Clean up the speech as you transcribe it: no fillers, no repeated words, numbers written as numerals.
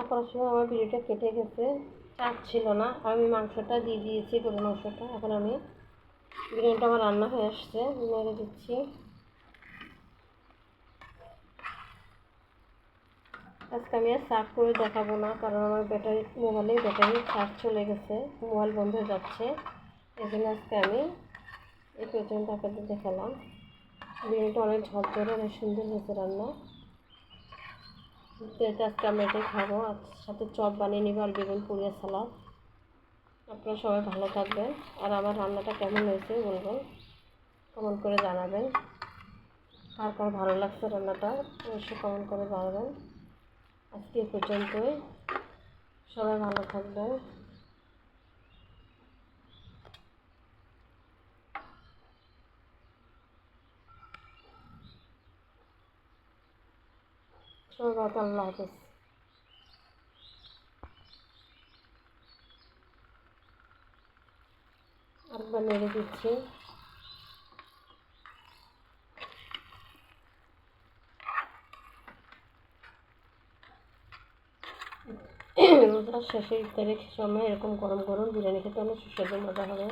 রান্না করার সময় আমার ভিডিওটা কেটে গেছে, চার্জ ছিল না। আমি মাংসটা দিয়ে দিয়েছি, গরুর মাংসটা। এখন আমি বিরিয়ানিটা আমার রান্না হয়ে আসছে, নেড়ে দিচ্ছি। আজকে আমি আর সার্ভ করে দেখাবো না, কারণ আমার মোবাইলে ব্যাটারি চার্জ চলে গেছে, মোবাইল বন্ধ হয়ে যাচ্ছে। এই জন্য আজকে আমি এই পর্যন্ত আপনাদের দেখালাম। বিরিয়ানিটা অনেক ঝরঝরে, অনেক সুন্দর হয়েছে রান্না। আজকে আমরা এটাই খাবো, আর সাথে চপ বানিয়ে নিবো, আর বেগুন পুড়িয়ে সালাদ। আপনারা সবাই ভালো থাকবেন, আর আমার রান্নাটা কেমন হয়েছে বলবেন, কমেন্ট করে জানাবেন। কার কার ভালো লাগছে রান্নাটা অবশ্যই কমেন্ট করে জানাবেন। আজকে এই পর্যন্তই, সবাই ভালো থাকবেন। সবাই আল্লাহ হাফেজ। আরেকবার নেড়ে দিচ্ছি। রোজার শেষে ইফতারের সময় এরকম গরম গরম বিরিয়ানি খেতে অনেক সুস্বাদু, মজা হবে।